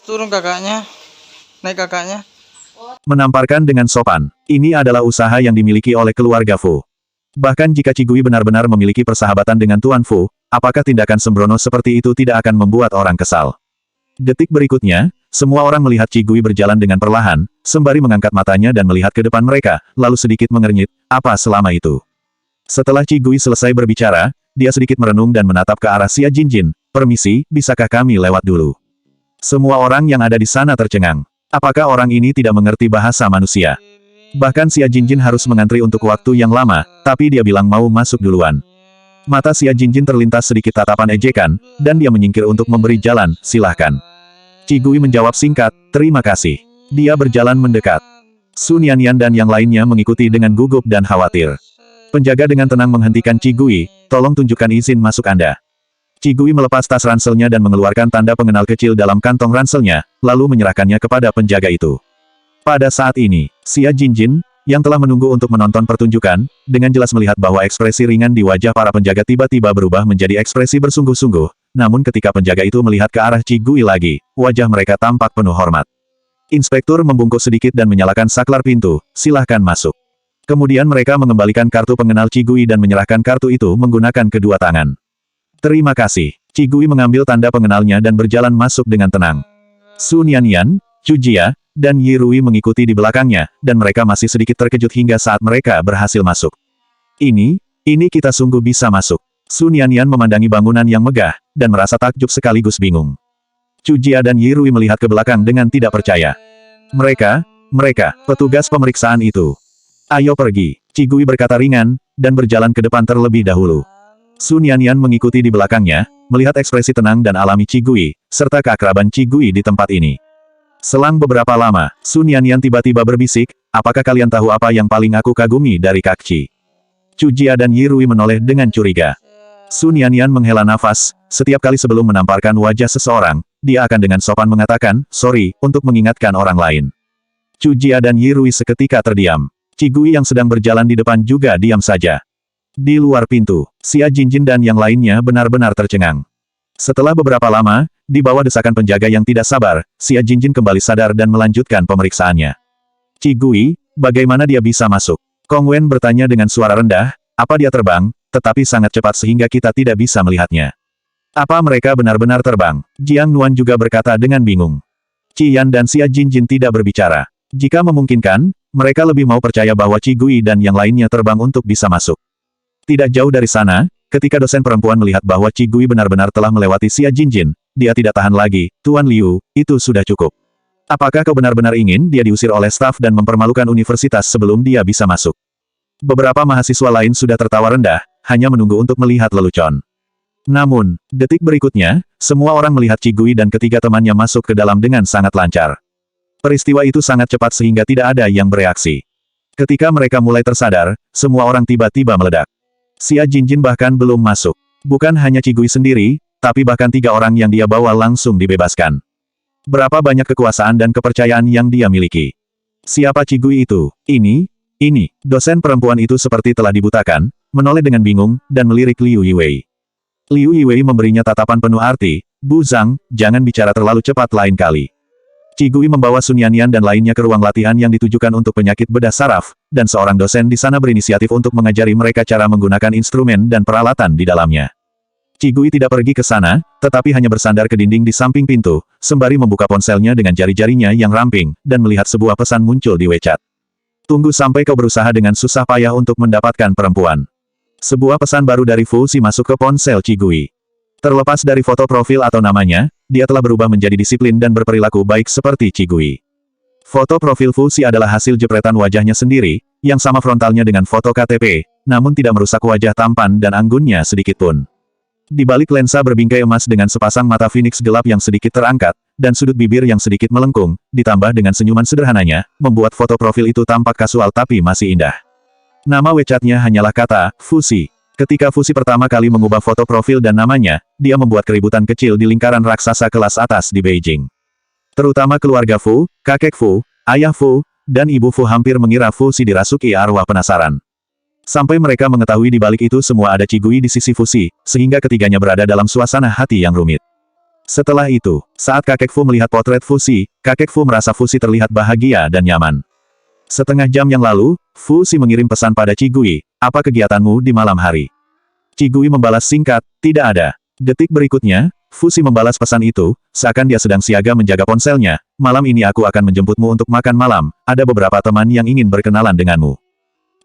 Turun kakaknya. Naik kakaknya. Menamparkan dengan sopan. Ini adalah usaha yang dimiliki oleh keluarga Fu. Bahkan jika Cigui benar-benar memiliki persahabatan dengan Tuan Fu, apakah tindakan sembrono seperti itu tidak akan membuat orang kesal? Detik berikutnya, semua orang melihat Cigui berjalan dengan perlahan, sembari mengangkat matanya dan melihat ke depan mereka, lalu sedikit mengernyit, apa selama itu? Setelah Cigui selesai berbicara, dia sedikit merenung dan menatap ke arah Xia Jinjin. Permisi, bisakah kami lewat dulu? Semua orang yang ada di sana tercengang. Apakah orang ini tidak mengerti bahasa manusia? Bahkan Xia Jinjin harus mengantri untuk waktu yang lama, tapi dia bilang mau masuk duluan. Mata Xia Jinjin terlintas sedikit tatapan ejekan, dan dia menyingkir untuk memberi jalan, silahkan. Cigui menjawab singkat, terima kasih. Dia berjalan mendekat. Sun Yanyan dan yang lainnya mengikuti dengan gugup dan khawatir. Penjaga dengan tenang menghentikan Cigui, tolong tunjukkan izin masuk Anda. Cigui melepas tas ranselnya dan mengeluarkan tanda pengenal kecil dalam kantong ranselnya, lalu menyerahkannya kepada penjaga itu. Pada saat ini, Xia Jinjin, yang telah menunggu untuk menonton pertunjukan, dengan jelas melihat bahwa ekspresi ringan di wajah para penjaga tiba-tiba berubah menjadi ekspresi bersungguh-sungguh, namun ketika penjaga itu melihat ke arah Cigui lagi, wajah mereka tampak penuh hormat. Inspektur membungkuk sedikit dan menyalakan saklar pintu, silahkan masuk. Kemudian mereka mengembalikan kartu pengenal Cigui dan menyerahkan kartu itu menggunakan kedua tangan. Terima kasih. Cigui mengambil tanda pengenalnya dan berjalan masuk dengan tenang. Sun Yanyan, Chu Jia, dan Yi Rui mengikuti di belakangnya, dan mereka masih sedikit terkejut hingga saat mereka berhasil masuk. Ini kita sungguh bisa masuk. Sun Yanyan memandangi bangunan yang megah, dan merasa takjub sekaligus bingung. Chu Jia dan Yi Rui melihat ke belakang dengan tidak percaya. Mereka, petugas pemeriksaan itu. Ayo pergi, Cigui berkata ringan, dan berjalan ke depan terlebih dahulu. Sun Yanyan mengikuti di belakangnya, melihat ekspresi tenang dan alami Cigui, serta keakraban Cigui di tempat ini. Selang beberapa lama, Sun Yanyan tiba-tiba berbisik, apakah kalian tahu apa yang paling aku kagumi dari Kak Ci? Chu Jia dan Yi Rui menoleh dengan curiga. Sun Yanyan menghela nafas, setiap kali sebelum menamparkan wajah seseorang, dia akan dengan sopan mengatakan, sorry, untuk mengingatkan orang lain. Chu Jia dan Yi Rui seketika terdiam. Cigui yang sedang berjalan di depan juga diam saja. Di luar pintu, Xia Jinjin dan yang lainnya benar-benar tercengang. Setelah beberapa lama, di bawah desakan penjaga yang tidak sabar, Xia Jinjin kembali sadar dan melanjutkan pemeriksaannya. Cigui, bagaimana dia bisa masuk? Kong Wen bertanya dengan suara rendah, apa dia terbang, tetapi sangat cepat sehingga kita tidak bisa melihatnya. Apa mereka benar-benar terbang? Jiang Nuan juga berkata dengan bingung. Qian dan Xia Jinjin tidak berbicara. Jika memungkinkan, mereka lebih mau percaya bahwa Cigui dan yang lainnya terbang untuk bisa masuk. Tidak jauh dari sana, ketika dosen perempuan melihat bahwa Cigui benar-benar telah melewati Xia Jinjin, dia tidak tahan lagi, Tuan Liu, itu sudah cukup. Apakah kau benar-benar ingin dia diusir oleh staf dan mempermalukan universitas sebelum dia bisa masuk? Beberapa mahasiswa lain sudah tertawa rendah, hanya menunggu untuk melihat lelucon. Namun, detik berikutnya, semua orang melihat Cigui dan ketiga temannya masuk ke dalam dengan sangat lancar. Peristiwa itu sangat cepat sehingga tidak ada yang bereaksi. Ketika mereka mulai tersadar, semua orang tiba-tiba meledak. Xia Jinjin bahkan belum masuk. Bukan hanya Cigui sendiri, tapi bahkan 3 orang yang dia bawa langsung dibebaskan. Berapa banyak kekuasaan dan kepercayaan yang dia miliki. Siapa Cigui itu? Ini. Dosen perempuan itu seperti telah dibutakan, menoleh dengan bingung, dan melirik Liu Yiwei. Liu Yiwei memberinya tatapan penuh arti, Bu Zhang, jangan bicara terlalu cepat lain kali. Cigui membawa Sun Yanyan dan lainnya ke ruang latihan yang ditujukan untuk penyakit bedah saraf, dan seorang dosen di sana berinisiatif untuk mengajari mereka cara menggunakan instrumen dan peralatan di dalamnya. Cigui tidak pergi ke sana, tetapi hanya bersandar ke dinding di samping pintu, sembari membuka ponselnya dengan jari-jarinya yang ramping, dan melihat sebuah pesan muncul di WeChat. Tunggu sampai kau berusaha dengan susah payah untuk mendapatkan perempuan. Sebuah pesan baru dari Fu Xi masuk ke ponsel Cigui. Terlepas dari foto profil atau namanya, dia telah berubah menjadi disiplin dan berperilaku baik seperti Cigui. Foto profil Fu Xi adalah hasil jepretan wajahnya sendiri, yang sama frontalnya dengan foto KTP, namun tidak merusak wajah tampan dan anggunnya sedikitpun. Di balik lensa berbingkai emas dengan sepasang mata Phoenix gelap yang sedikit terangkat, dan sudut bibir yang sedikit melengkung, ditambah dengan senyuman sederhananya, membuat foto profil itu tampak kasual tapi masih indah. Nama WeChat-nya hanyalah kata, Fu Xi. Ketika Fu Xi pertama kali mengubah foto profil dan namanya, dia membuat keributan kecil di lingkaran raksasa kelas atas di Beijing. Terutama keluarga Fu, kakek Fu, ayah Fu, dan ibu Fu hampir mengira Fu Xi dirasuki arwah penasaran. Sampai mereka mengetahui di balik itu semua ada Cigui di sisi Fu Xi, sehingga ketiganya berada dalam suasana hati yang rumit. Setelah itu, saat kakek Fu melihat potret Fuxi, kakek Fu merasa Fuxi terlihat bahagia dan nyaman. Setengah jam yang lalu, Fuxi mengirim pesan pada Qigui, apa kegiatanmu di malam hari? Qigui membalas singkat, tidak ada. Detik berikutnya, Fuxi membalas pesan itu, seakan dia sedang siaga menjaga ponselnya, malam ini aku akan menjemputmu untuk makan malam, ada beberapa teman yang ingin berkenalan denganmu.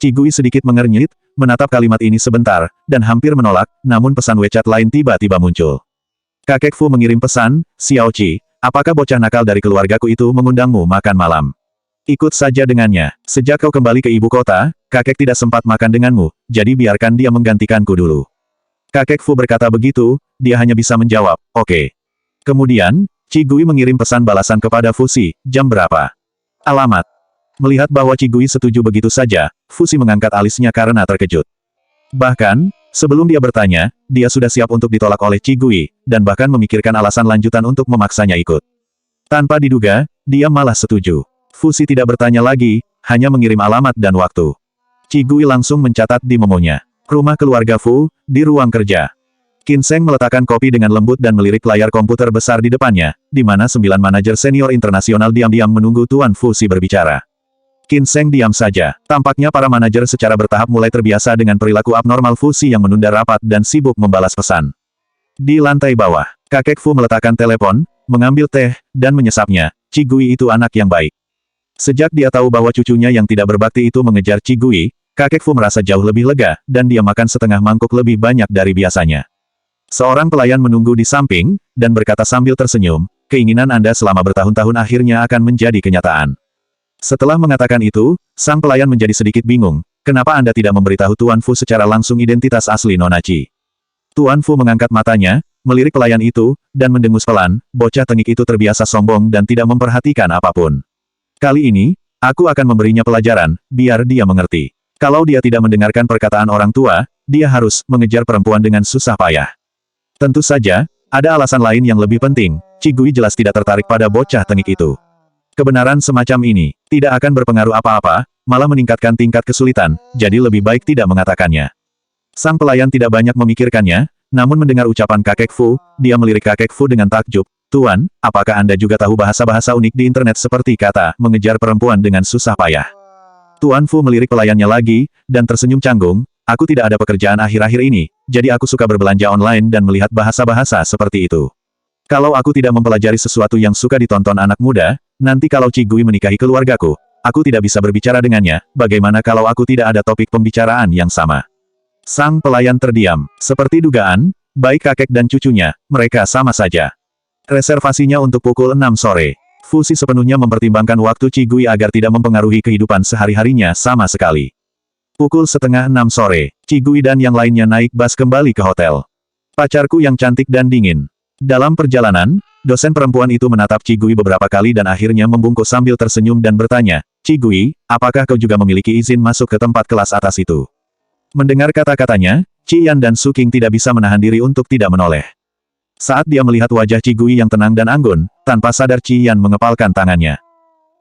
Qigui sedikit mengernyit, menatap kalimat ini sebentar, dan hampir menolak, namun pesan WeChat lain tiba-tiba muncul. Kakek Fu mengirim pesan, Xiao Qi, apakah bocah nakal dari keluargaku itu mengundangmu makan malam? Ikut saja dengannya. Sejak kau kembali ke ibu kota, kakek tidak sempat makan denganmu, jadi biarkan dia menggantikanku dulu. Kakek Fu berkata begitu, dia hanya bisa menjawab, oke. Kemudian, Qigui mengirim pesan balasan kepada Fuxi, jam berapa? Alamat. Melihat bahwa Qigui setuju begitu saja, Fuxi mengangkat alisnya karena terkejut. Bahkan, sebelum dia bertanya, dia sudah siap untuk ditolak oleh Qigui, dan bahkan memikirkan alasan lanjutan untuk memaksanya ikut. Tanpa diduga, dia malah setuju. Fuxi tidak bertanya lagi, hanya mengirim alamat dan waktu. Qigui langsung mencatat di memonya. Rumah keluarga Fu, di ruang kerja. Qin Sheng meletakkan kopi dengan lembut dan melirik layar komputer besar di depannya, di mana 9 manajer senior internasional diam-diam menunggu Tuan Fuxi berbicara. Qin Sheng diam saja. Tampaknya para manajer secara bertahap mulai terbiasa dengan perilaku abnormal Fuxi yang menunda rapat dan sibuk membalas pesan. Di lantai bawah, kakek Fu meletakkan telepon, mengambil teh, dan menyesapnya. Qigui itu anak yang baik. Sejak dia tahu bahwa cucunya yang tidak berbakti itu mengejar Qigui, kakek Fu merasa jauh lebih lega, dan dia makan setengah mangkuk lebih banyak dari biasanya. Seorang pelayan menunggu di samping, dan berkata sambil tersenyum, keinginan Anda selama bertahun-tahun akhirnya akan menjadi kenyataan. Setelah mengatakan itu, sang pelayan menjadi sedikit bingung, kenapa Anda tidak memberitahu Tuan Fu secara langsung identitas asli Nona Qi? Tuan Fu mengangkat matanya, melirik pelayan itu, dan mendengus pelan, bocah tengik itu terbiasa sombong dan tidak memperhatikan apapun. Kali ini, aku akan memberinya pelajaran, biar dia mengerti. Kalau dia tidak mendengarkan perkataan orang tua, dia harus mengejar perempuan dengan susah payah. Tentu saja, ada alasan lain yang lebih penting, Qigui jelas tidak tertarik pada bocah tengik itu. Kebenaran semacam ini, tidak akan berpengaruh apa-apa, malah meningkatkan tingkat kesulitan, jadi lebih baik tidak mengatakannya. Sang pelayan tidak banyak memikirkannya, namun mendengar ucapan kakek Fu, dia melirik kakek Fu dengan takjub, Tuan, apakah Anda juga tahu bahasa-bahasa unik di internet seperti kata, mengejar perempuan dengan susah payah? Tuan Fu melirik pelayannya lagi, dan tersenyum canggung, aku tidak ada pekerjaan akhir-akhir ini, jadi aku suka berbelanja online dan melihat bahasa-bahasa seperti itu. Kalau aku tidak mempelajari sesuatu yang suka ditonton anak muda, nanti kalau Qigui menikahi keluargaku, aku tidak bisa berbicara dengannya, bagaimana kalau aku tidak ada topik pembicaraan yang sama? Sang pelayan terdiam. Seperti dugaan, baik kakek dan cucunya, mereka sama saja. Reservasinya untuk pukul 6 sore. Fuxi sepenuhnya mempertimbangkan waktu Qigui agar tidak mempengaruhi kehidupan sehari-harinya sama sekali. Pukul setengah 6 sore, Qigui dan yang lainnya naik bus kembali ke hotel. Pacarku yang cantik dan dingin. Dalam perjalanan, dosen perempuan itu menatap Qigui beberapa kali dan akhirnya membungkuk sambil tersenyum dan bertanya, Qigui, apakah kau juga memiliki izin masuk ke tempat kelas atas itu? Mendengar kata-katanya, Qiyan dan Su Qing tidak bisa menahan diri untuk tidak menoleh. Saat dia melihat wajah Qigui yang tenang dan anggun, tanpa sadar Qiyan mengepalkan tangannya.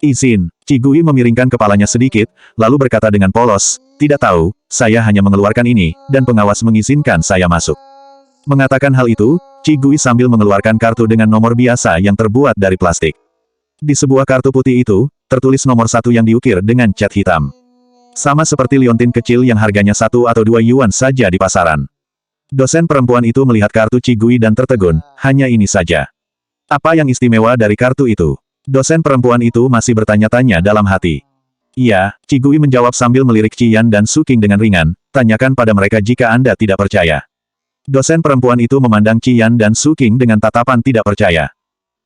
Izin, Qigui memiringkan kepalanya sedikit, lalu berkata dengan polos, tidak tahu, saya hanya mengeluarkan ini, dan pengawas mengizinkan saya masuk. Mengatakan hal itu, Qigui sambil mengeluarkan kartu dengan nomor biasa yang terbuat dari plastik. Di sebuah kartu putih itu, tertulis nomor 1 yang diukir dengan cat hitam. Sama seperti liontin kecil yang harganya 1 atau 2 yuan saja di pasaran. Dosen perempuan itu melihat kartu Qigui dan tertegun, hanya ini saja. Apa yang istimewa dari kartu itu? Dosen perempuan itu masih bertanya-tanya dalam hati. Iya, Qigui menjawab sambil melirik Qiyan dan Su Qing dengan ringan, tanyakan pada mereka jika Anda tidak percaya. Dosen perempuan itu memandang Qiyan dan Su Qing dengan tatapan tidak percaya.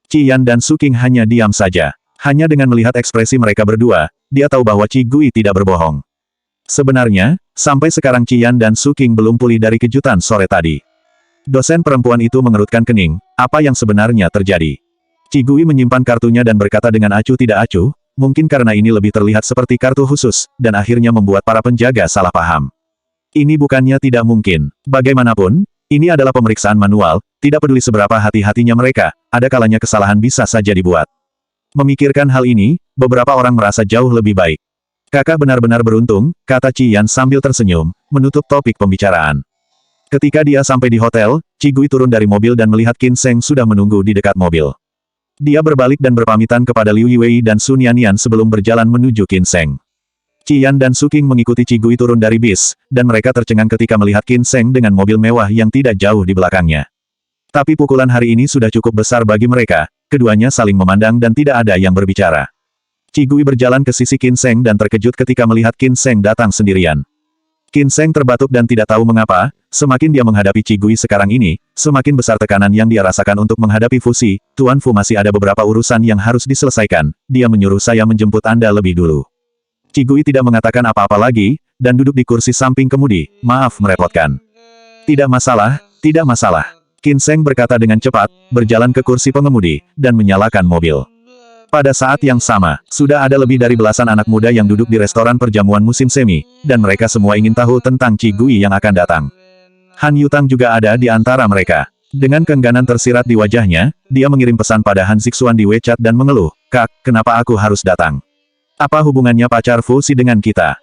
Qiyan dan Su Qing hanya diam saja. Hanya dengan melihat ekspresi mereka berdua, dia tahu bahwa Qigui tidak berbohong. Sebenarnya, sampai sekarang Qiyan dan Su Qing belum pulih dari kejutan sore tadi. Dosen perempuan itu mengerutkan kening, apa yang sebenarnya terjadi? Qigui menyimpan kartunya dan berkata dengan acuh tidak acuh, mungkin karena ini lebih terlihat seperti kartu khusus, dan akhirnya membuat para penjaga salah paham. Ini bukannya tidak mungkin. Bagaimanapun, ini adalah pemeriksaan manual, tidak peduli seberapa hati-hatinya mereka, ada kalanya kesalahan bisa saja dibuat. Memikirkan hal ini, beberapa orang merasa jauh lebih baik. Kakak benar-benar beruntung, kata Qiyan sambil tersenyum, menutup topik pembicaraan. Ketika dia sampai di hotel, Cigui turun dari mobil dan melihat Qin Sheng sudah menunggu di dekat mobil. Dia berbalik dan berpamitan kepada Liu Yiwei dan Sun Yanyan sebelum berjalan menuju Qin Sheng. Qian dan Su Qing mengikuti Cigui turun dari bis, dan mereka tercengang ketika melihat Qin Sheng dengan mobil mewah yang tidak jauh di belakangnya. Tapi pukulan hari ini sudah cukup besar bagi mereka, keduanya saling memandang dan tidak ada yang berbicara. Cigui berjalan ke sisi Qin Sheng dan terkejut ketika melihat Qin Sheng datang sendirian. Qin Sheng terbatuk dan tidak tahu mengapa, semakin dia menghadapi Cigui sekarang ini, semakin besar tekanan yang dia rasakan untuk menghadapi Fusi. Tuan Fu, masih ada beberapa urusan yang harus diselesaikan, dia menyuruh saya menjemput Anda lebih dulu. Cigui tidak mengatakan apa-apa lagi, dan duduk di kursi samping kemudi. Maaf merepotkan. Tidak masalah, tidak masalah. Qin Sheng berkata dengan cepat, berjalan ke kursi pengemudi, dan menyalakan mobil. Pada saat yang sama, sudah ada lebih dari belasan anak muda yang duduk di restoran perjamuan musim semi, dan mereka semua ingin tahu tentang Cigui yang akan datang. Han Yutang juga ada di antara mereka. Dengan keengganan tersirat di wajahnya, dia mengirim pesan pada Han Zixuan di WeChat dan mengeluh, "Kak, kenapa aku harus datang? Apa hubungannya pacar Fusi dengan kita?"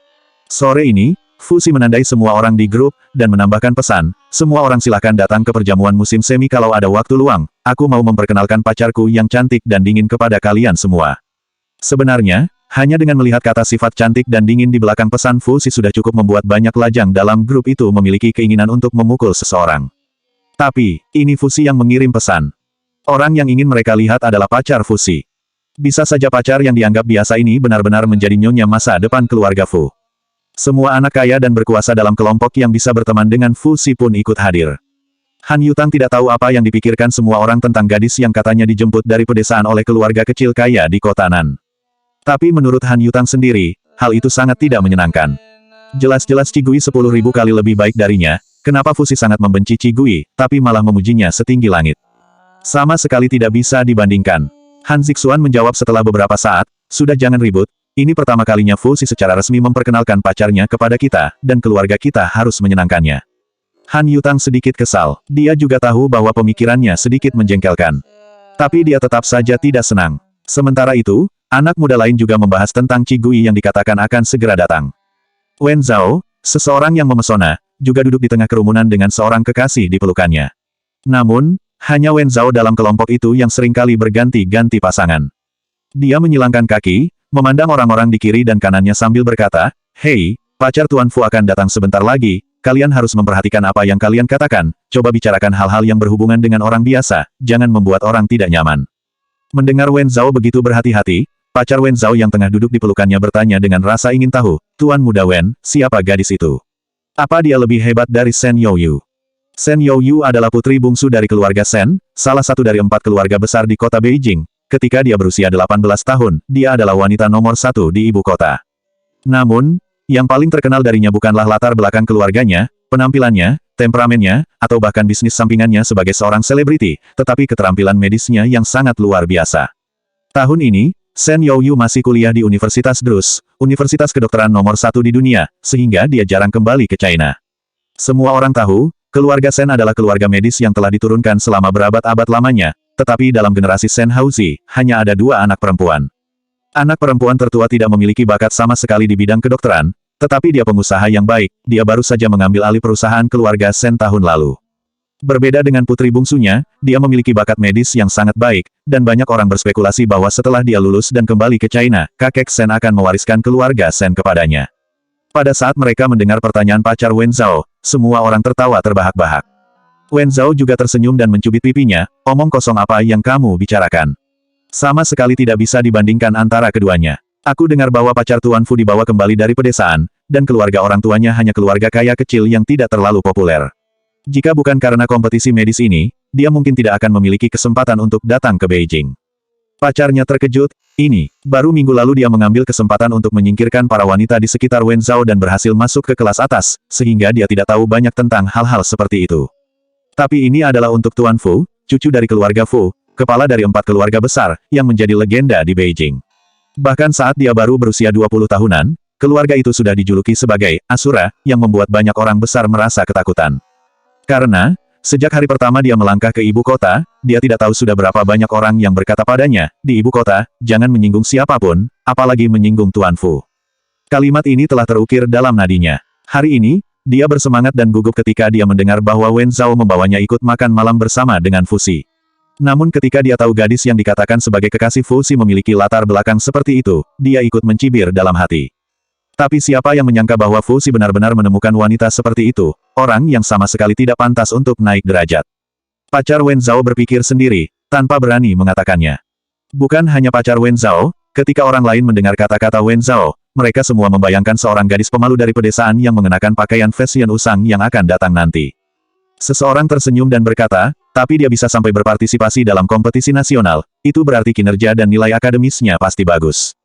Sore ini, Fusi menandai semua orang di grup, dan menambahkan pesan, "Semua orang silakan datang ke perjamuan musim semi kalau ada waktu luang. Aku mau memperkenalkan pacarku yang cantik dan dingin kepada kalian semua." Sebenarnya, hanya dengan melihat kata sifat cantik dan dingin di belakang pesan Fusi sudah cukup membuat banyak lajang dalam grup itu memiliki keinginan untuk memukul seseorang. Tapi, ini Fusi yang mengirim pesan. Orang yang ingin mereka lihat adalah pacar Fusi. Bisa saja pacar yang dianggap biasa ini benar-benar menjadi nyonya masa depan keluarga Fu. Semua anak kaya dan berkuasa dalam kelompok yang bisa berteman dengan Fusi pun ikut hadir. Han Yutang tidak tahu apa yang dipikirkan semua orang tentang gadis yang katanya dijemput dari pedesaan oleh keluarga kecil kaya di kota Nan. Tapi menurut Han Yutang sendiri, hal itu sangat tidak menyenangkan. Jelas-jelas Cigui 10.000 kali lebih baik darinya, kenapa Fusi sangat membenci Cigui, tapi malah memujinya setinggi langit. Sama sekali tidak bisa dibandingkan. Han Zixuan menjawab setelah beberapa saat, "Sudah, jangan ribut, ini pertama kalinya Fusi secara resmi memperkenalkan pacarnya kepada kita, dan keluarga kita harus menyenangkannya." Han Yutang sedikit kesal. Dia juga tahu bahwa pemikirannya sedikit menjengkelkan. Tapi dia tetap saja tidak senang. Sementara itu, anak muda lain juga membahas tentang Cigui yang dikatakan akan segera datang. Wen Zhao, seseorang yang memesona, juga duduk di tengah kerumunan dengan seorang kekasih di pelukannya. Namun, hanya Wen Zhao dalam kelompok itu yang seringkali berganti-ganti pasangan. Dia menyilangkan kaki, memandang orang-orang di kiri dan kanannya sambil berkata, "Hei, pacar Tuan Fu akan datang sebentar lagi. Kalian harus memperhatikan apa yang kalian katakan, coba bicarakan hal-hal yang berhubungan dengan orang biasa, jangan membuat orang tidak nyaman." Mendengar Wen Zhao begitu berhati-hati, pacar Wen Zhao yang tengah duduk di pelukannya bertanya dengan rasa ingin tahu, "Tuan muda Wen, siapa gadis itu? Apa dia lebih hebat dari Shen Youyu?" Shen Youyu adalah putri bungsu dari keluarga Shen, salah satu dari 4 keluarga besar di kota Beijing. Ketika dia berusia 18 tahun, dia adalah wanita nomor 1 di ibu kota. Namun, yang paling terkenal darinya bukanlah latar belakang keluarganya, penampilannya, temperamennya, atau bahkan bisnis sampingannya sebagai seorang selebriti, tetapi keterampilan medisnya yang sangat luar biasa. Tahun ini, Shen Youyu masih kuliah di Universitas Drus, universitas kedokteran nomor 1 di dunia, sehingga dia jarang kembali ke China. Semua orang tahu, keluarga Shen adalah keluarga medis yang telah diturunkan selama berabad-abad lamanya, tetapi dalam generasi Shen Haozi, hanya ada 2 anak perempuan. Anak perempuan tertua tidak memiliki bakat sama sekali di bidang kedokteran, tetapi dia pengusaha yang baik, dia baru saja mengambil alih perusahaan keluarga Shen tahun lalu. Berbeda dengan putri bungsunya, dia memiliki bakat medis yang sangat baik, dan banyak orang berspekulasi bahwa setelah dia lulus dan kembali ke China, kakek Shen akan mewariskan keluarga Shen kepadanya. Pada saat mereka mendengar pertanyaan pacar Wen Zhao, semua orang tertawa terbahak-bahak. Wen Zhao juga tersenyum dan mencubit pipinya, "Omong kosong apa yang kamu bicarakan? Sama sekali tidak bisa dibandingkan antara keduanya. Aku dengar bahwa pacar Tuan Fu dibawa kembali dari pedesaan, dan keluarga orang tuanya hanya keluarga kaya kecil yang tidak terlalu populer. Jika bukan karena kompetisi medis ini, dia mungkin tidak akan memiliki kesempatan untuk datang ke Beijing." Pacarnya terkejut, baru minggu lalu dia mengambil kesempatan untuk menyingkirkan para wanita di sekitar Wen Zhao dan berhasil masuk ke kelas atas, sehingga dia tidak tahu banyak tentang hal-hal seperti itu. Tapi ini adalah untuk Tuan Fu, cucu dari keluarga Fu, kepala dari 4 keluarga besar, yang menjadi legenda di Beijing. Bahkan saat dia baru berusia 20 tahunan, keluarga itu sudah dijuluki sebagai Asura, yang membuat banyak orang besar merasa ketakutan. Karena, sejak hari pertama dia melangkah ke ibu kota, dia tidak tahu sudah berapa banyak orang yang berkata padanya, "Di ibu kota, jangan menyinggung siapapun, apalagi menyinggung Tuan Fu." Kalimat ini telah terukir dalam nadinya. Hari ini, dia bersemangat dan gugup ketika dia mendengar bahwa Wen Zhao membawanya ikut makan malam bersama dengan Fuxi. Namun ketika dia tahu gadis yang dikatakan sebagai kekasih Fuxi memiliki latar belakang seperti itu, dia ikut mencibir dalam hati. Tapi siapa yang menyangka bahwa Fuxi benar-benar menemukan wanita seperti itu, orang yang sama sekali tidak pantas untuk naik derajat. Pacar Wen Zhao berpikir sendiri, tanpa berani mengatakannya. Bukan hanya pacar Wen Zhao, ketika orang lain mendengar kata-kata Wen Zhao, mereka semua membayangkan seorang gadis pemalu dari pedesaan yang mengenakan pakaian fashion usang yang akan datang nanti. Seseorang tersenyum dan berkata, tapi dia bisa sampai berpartisipasi dalam kompetisi nasional, itu berarti kinerja dan nilai akademisnya pasti bagus.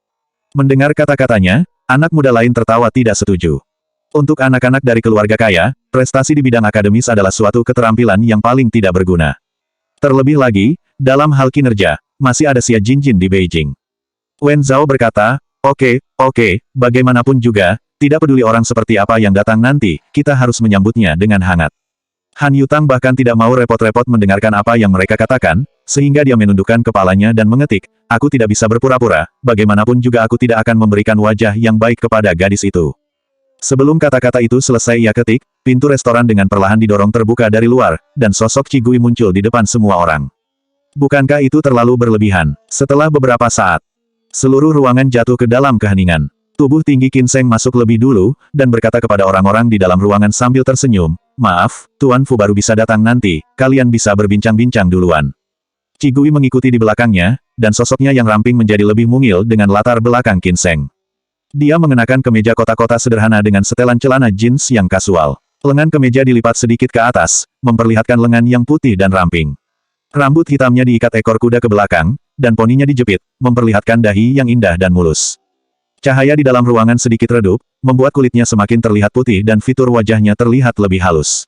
Mendengar kata-katanya, anak muda lain tertawa tidak setuju. Untuk anak-anak dari keluarga kaya, prestasi di bidang akademis adalah suatu keterampilan yang paling tidak berguna. Terlebih lagi, dalam hal kinerja, masih ada Xia Jinjin di Beijing. Wen Zhao berkata, oke, bagaimanapun juga, tidak peduli orang seperti apa yang datang nanti, kita harus menyambutnya dengan hangat. Han Yutang bahkan tidak mau repot-repot mendengarkan apa yang mereka katakan, sehingga dia menundukkan kepalanya dan mengetik, aku tidak bisa berpura-pura, bagaimanapun juga aku tidak akan memberikan wajah yang baik kepada gadis itu. Sebelum kata-kata itu selesai ia ketik, pintu restoran dengan perlahan didorong terbuka dari luar, dan sosok Qi Gui muncul di depan semua orang. Bukankah itu terlalu berlebihan? Setelah beberapa saat, seluruh ruangan jatuh ke dalam keheningan. Tubuh tinggi Qin Sheng masuk lebih dulu, dan berkata kepada orang-orang di dalam ruangan sambil tersenyum, maaf, Tuan Fu baru bisa datang nanti, kalian bisa berbincang-bincang duluan. Qi Gui mengikuti di belakangnya, dan sosoknya yang ramping menjadi lebih mungil dengan latar belakang Qin Sheng. Dia mengenakan kemeja kotak-kotak sederhana dengan setelan celana jeans yang kasual. Lengan kemeja dilipat sedikit ke atas, memperlihatkan lengan yang putih dan ramping. Rambut hitamnya diikat ekor kuda ke belakang, dan poninya dijepit, memperlihatkan dahi yang indah dan mulus. Cahaya di dalam ruangan sedikit redup, membuat kulitnya semakin terlihat putih dan fitur wajahnya terlihat lebih halus.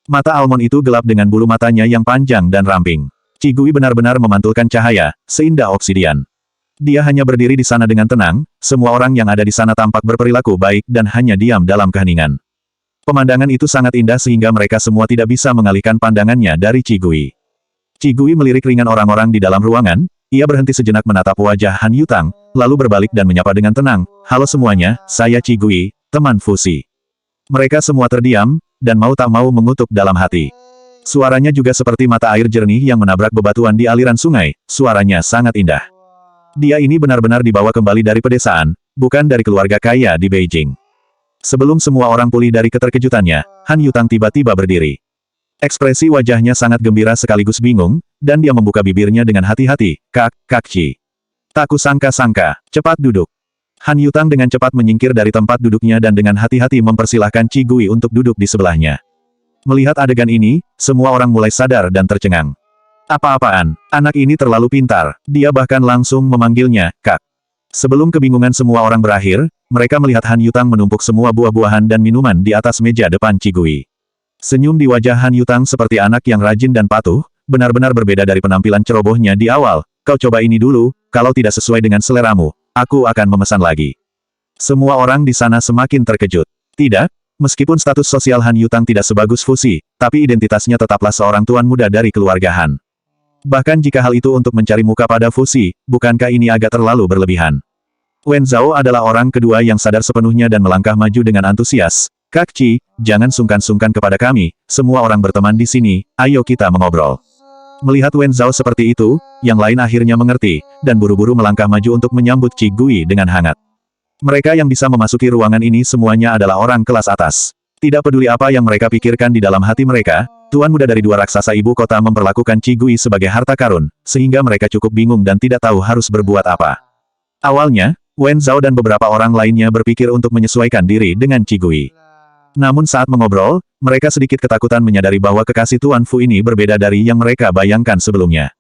Mata almond itu gelap dengan bulu matanya yang panjang dan ramping. Qi Gui benar-benar memantulkan cahaya, seindah obsidian. Dia hanya berdiri di sana dengan tenang, semua orang yang ada di sana tampak berperilaku baik dan hanya diam dalam keheningan. Pemandangan itu sangat indah sehingga mereka semua tidak bisa mengalihkan pandangannya dari Qi Gui. Qi Gui melirik ringan orang-orang di dalam ruangan, ia berhenti sejenak menatap wajah Han Yutang, lalu berbalik dan menyapa dengan tenang, halo semuanya, saya Qi Gui, teman Fuxi. Mereka semua terdiam, dan mau tak mau mengutuk dalam hati. Suaranya juga seperti mata air jernih yang menabrak bebatuan di aliran sungai, suaranya sangat indah. Dia ini benar-benar dibawa kembali dari pedesaan, bukan dari keluarga kaya di Beijing. Sebelum semua orang pulih dari keterkejutannya, Han Yutang tiba-tiba berdiri. Ekspresi wajahnya sangat gembira sekaligus bingung, dan dia membuka bibirnya dengan hati-hati, Kak Qi. Tak kusangka-sangka, cepat duduk. Han Yutang dengan cepat menyingkir dari tempat duduknya dan dengan hati-hati mempersilahkan Qi Gui untuk duduk di sebelahnya. Melihat adegan ini, semua orang mulai sadar dan tercengang. Apa-apaan, anak ini terlalu pintar, dia bahkan langsung memanggilnya, Kak. Sebelum kebingungan semua orang berakhir, mereka melihat Han Yutang menumpuk semua buah-buahan dan minuman di atas meja depan Qi Gui. Senyum di wajah Han Yutang seperti anak yang rajin dan patuh, benar-benar berbeda dari penampilan cerobohnya di awal, kau coba ini dulu, kalau tidak sesuai dengan seleramu, aku akan memesan lagi. Semua orang di sana semakin terkejut. Tidak, meskipun status sosial Han Yutang tidak sebagus Fuxi, tapi identitasnya tetaplah seorang tuan muda dari keluarga Han. Bahkan jika hal itu untuk mencari muka pada Fuxi, bukankah ini agak terlalu berlebihan? Wen Zhao adalah orang kedua yang sadar sepenuhnya dan melangkah maju dengan antusias. Kak Qi, jangan sungkan-sungkan kepada kami, semua orang berteman di sini, ayo kita mengobrol. Melihat Wen Zhao seperti itu, yang lain akhirnya mengerti, dan buru-buru melangkah maju untuk menyambut Qi Gui dengan hangat. Mereka yang bisa memasuki ruangan ini semuanya adalah orang kelas atas. Tidak peduli apa yang mereka pikirkan di dalam hati mereka, tuan muda dari dua raksasa ibu kota memperlakukan Qi Gui sebagai harta karun, sehingga mereka cukup bingung dan tidak tahu harus berbuat apa. Awalnya, Wen Zhao dan beberapa orang lainnya berpikir untuk menyesuaikan diri dengan Qi Gui. Namun saat mengobrol, mereka sedikit ketakutan menyadari bahwa kekasih Tuan Fu ini berbeda dari yang mereka bayangkan sebelumnya.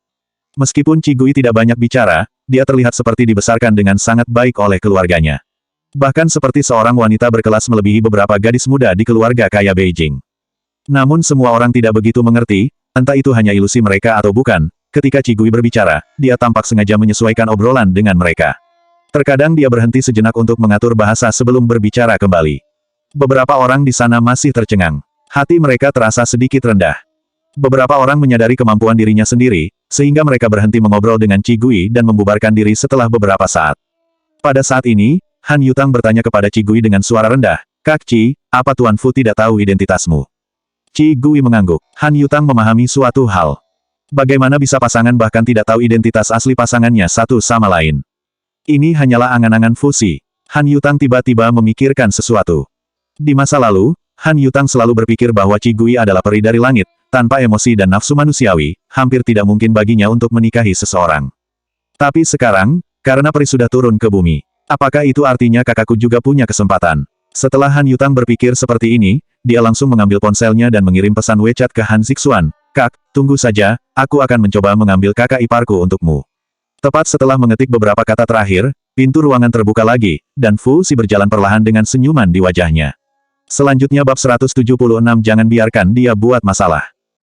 Meskipun Qi Gui tidak banyak bicara, dia terlihat seperti dibesarkan dengan sangat baik oleh keluarganya. Bahkan seperti seorang wanita berkelas melebihi beberapa gadis muda di keluarga kaya Beijing. Namun semua orang tidak begitu mengerti, entah itu hanya ilusi mereka atau bukan, ketika Qi Gui berbicara, dia tampak sengaja menyesuaikan obrolan dengan mereka. Terkadang dia berhenti sejenak untuk mengatur bahasa sebelum berbicara kembali. Beberapa orang di sana masih tercengang. Hati mereka terasa sedikit rendah. Beberapa orang menyadari kemampuan dirinya sendiri, sehingga mereka berhenti mengobrol dengan Qi Gui dan membubarkan diri setelah beberapa saat. Pada saat ini, Han Yutang bertanya kepada Qi Gui dengan suara rendah, Kak Ci, apa Tuan Fu tidak tahu identitasmu? Ci Gui mengangguk. Han Yutang memahami suatu hal. Bagaimana bisa pasangan bahkan tidak tahu identitas asli pasangannya satu sama lain? Ini hanyalah angan-angan fusi. Han Yutang tiba-tiba memikirkan sesuatu. Di masa lalu, Han Yutang selalu berpikir bahwa Ci Gui adalah peri dari langit, tanpa emosi dan nafsu manusiawi, hampir tidak mungkin baginya untuk menikahi seseorang. Tapi sekarang, karena peri sudah turun ke bumi, apakah itu artinya kakakku juga punya kesempatan? Setelah Han Yutang berpikir seperti ini, dia langsung mengambil ponselnya dan mengirim pesan WeChat ke Han Zixuan. Kak, tunggu saja, aku akan mencoba mengambil kakak iparku untukmu. Tepat setelah mengetik beberapa kata terakhir, pintu ruangan terbuka lagi, dan Fu Si berjalan perlahan dengan senyuman di wajahnya. Selanjutnya bab 176 jangan biarkan dia buat masalah.